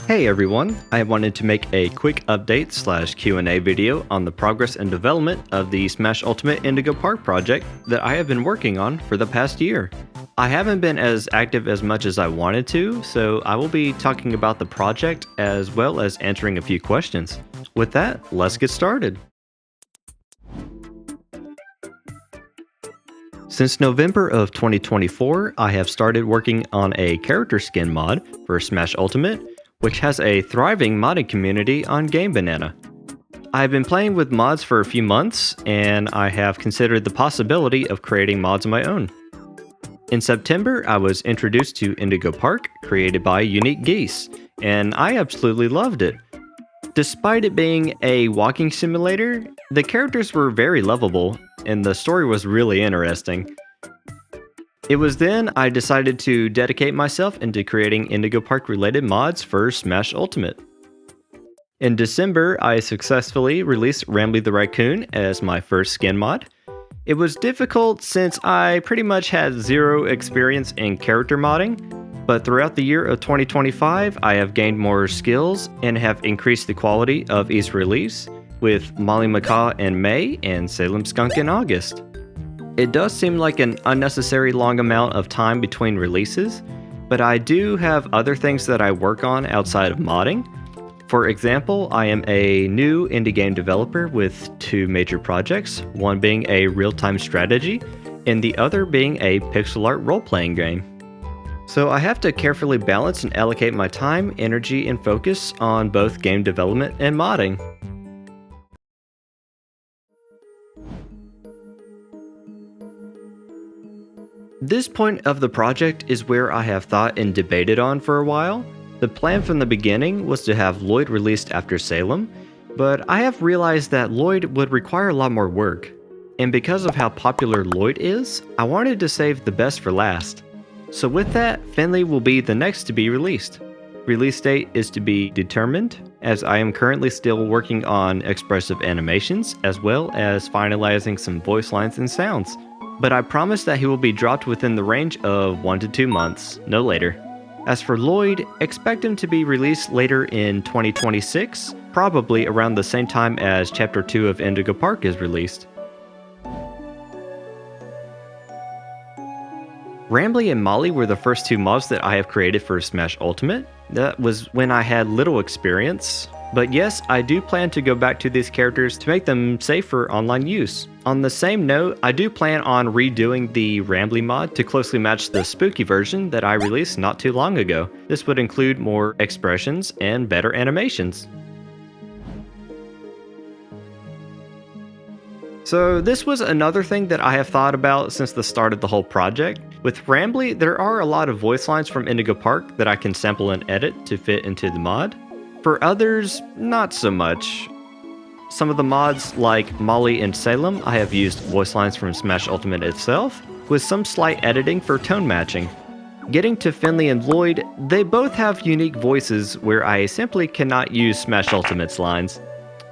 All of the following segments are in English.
Hey everyone, I wanted to make a quick update / Q&A video on the progress and development of the Smash Ultimate Indigo Park project that I have been working on for the past year. I haven't been as active as much as I wanted to, so I will be talking about the project as well as answering a few questions. With that, let's get started. Since November of 2024, I have started working on a character skin mod for Smash Ultimate, which has a thriving modding community on Game Banana. I've been playing with mods for a few months, and I have considered the possibility of creating mods of my own. In September, I was introduced to Indigo Park, created by Unique Geese, and I absolutely loved it. Despite it being a walking simulator, the characters were very lovable, and the story was really interesting. It was then I decided to dedicate myself into creating Indigo Park related mods for Smash Ultimate. In December, I successfully released Rambly the Raccoon as my first skin mod. It was difficult since I pretty much had zero experience in character modding, but throughout the year of 2025, I have gained more skills and have increased the quality of each release, with Molly Macaw in May and Salem Skunk in August. It does seem like an unnecessary long amount of time between releases, but I do have other things that I work on outside of modding. For example, I am a new indie game developer with two major projects, one being a real-time strategy, and the other being a pixel art role-playing game. So I have to carefully balance and allocate my time, energy, and focus on both game development and modding. This point of the project is where I have thought and debated on for a while. The plan from the beginning was to have Lloyd released after Salem, but I have realized that Lloyd would require a lot more work. And because of how popular Lloyd is, I wanted to save the best for last. So with that, Finley will be the next to be released. Release date is to be determined, as I am currently still working on expressive animations, as well as finalizing some voice lines and sounds. But I promise that he will be dropped within the range of 1 to 2 months, no later. As for Lloyd, expect him to be released later in 2026, probably around the same time as Chapter 2 of Indigo Park is released. Rambly and Molly were the first two mods that I have created for Smash Ultimate. That was when I had little experience. But yes, I do plan to go back to these characters to make them safe for online use. On the same note, I do plan on redoing the Rambly mod to closely match the spooky version that I released not too long ago. This would include more expressions and better animations. So this was another thing that I have thought about since the start of the whole project. With Rambly, there are a lot of voice lines from Indigo Park that I can sample and edit to fit into the mod. For others, not so much. Some of the mods, like Molly and Salem, I have used voice lines from Smash Ultimate itself, with some slight editing for tone matching. Getting to Finley and Lloyd, they both have unique voices where I simply cannot use Smash Ultimate's lines.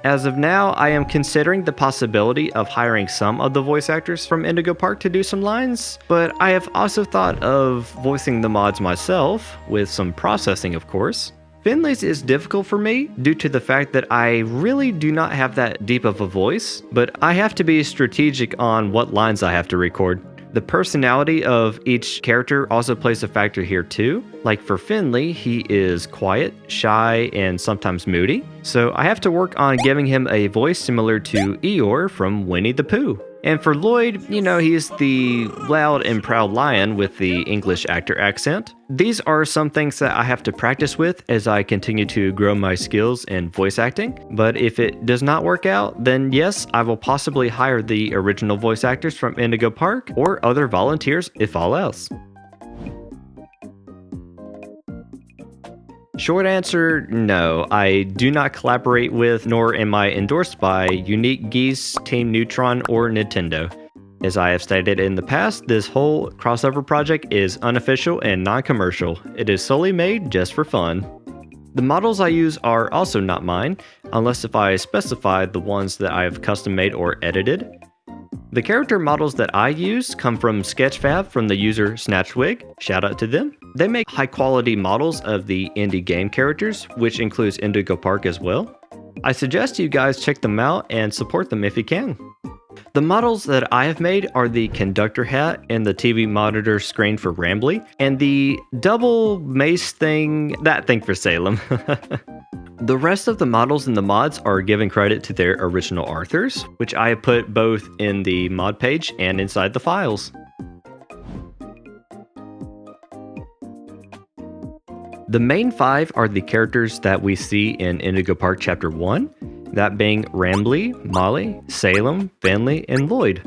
As of now, I am considering the possibility of hiring some of the voice actors from Indigo Park to do some lines, but I have also thought of voicing the mods myself, with some processing of course. Finley's is difficult for me due to the fact that I really do not have that deep of a voice, but I have to be strategic on what lines I have to record. The personality of each character also plays a factor here too. Like for Finley, he is quiet, shy, and sometimes moody, so I have to work on giving him a voice similar to Eeyore from Winnie the Pooh. And for Lloyd, he's the loud and proud lion with the English actor accent. These are some things that I have to practice with as I continue to grow my skills in voice acting. But if it does not work out, then yes, I will possibly hire the original voice actors from Indigo Park or other volunteers if all else. Short answer, no. I do not collaborate with, nor am I endorsed by, Unique Geese, Team Neutron, or Nintendo. As I have stated in the past, this whole crossover project is unofficial and non-commercial. It is solely made just for fun. The models I use are also not mine, unless if I specify the ones that I have custom made or edited. The character models that I use come from Sketchfab from the user Snatchwig, shout out to them. They make high quality models of the indie game characters, which includes Indigo Park as well. I suggest you guys check them out and support them if you can. The models that I have made are the conductor hat and the TV monitor screen for Rambly, and the double mace thing, that thing for Salem. The rest of the models in the mods are given credit to their original authors, which I have put both in the mod page and inside the files. The main 5 are the characters that we see in Indigo Park Chapter 1, that being Rambly, Molly, Salem, Finley, and Lloyd.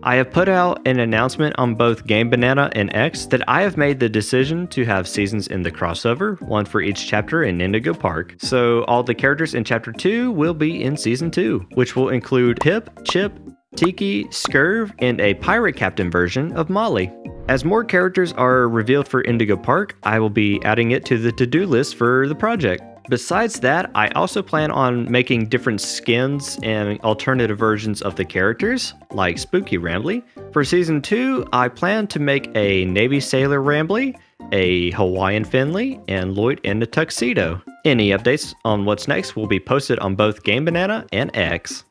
I have put out an announcement on both Game Banana and X that I have made the decision to have seasons in the crossover, one for each chapter in Indigo Park. So all the characters in Chapter 2 will be in Season 2, which will include Pip, Chip, Tiki, Scurv, and a pirate captain version of Molly. As more characters are revealed for Indigo Park, I will be adding it to the to-do list for the project. Besides that, I also plan on making different skins and alternative versions of the characters, like Spooky Rambly. For Season 2, I plan to make a Navy Sailor Rambly, a Hawaiian Finley, and Lloyd in a tuxedo. Any updates on what's next will be posted on both Game Banana and X.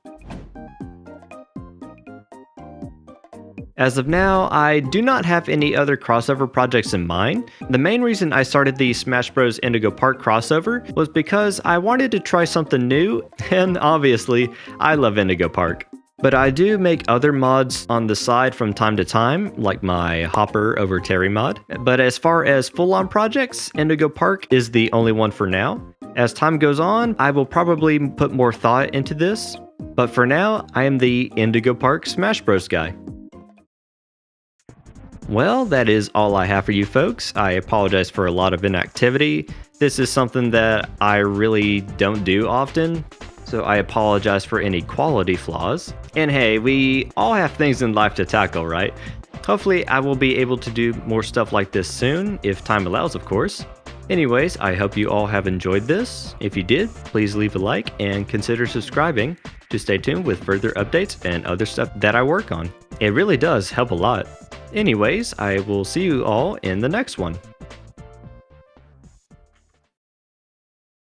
As of now, I do not have any other crossover projects in mind. The main reason I started the Smash Bros. Indigo Park crossover was because I wanted to try something new, and obviously, I love Indigo Park. But I do make other mods on the side from time to time, like my Hopper over Terry mod. But as far as full-on projects, Indigo Park is the only one for now. As time goes on, I will probably put more thought into this. But for now, I am the Indigo Park Smash Bros. Guy. Well, that is all I have for you folks. I apologize for a lot of inactivity. This is something that I really don't do often, so I apologize for any quality flaws. And hey, we all have things in life to tackle, right? Hopefully I will be able to do more stuff like this soon, if time allows, of course. Anyways, I hope you all have enjoyed this. If you did, please leave a like and consider subscribing to stay tuned with further updates and other stuff that I work on. It really does help a lot. Anyways, I will see you all in the next one.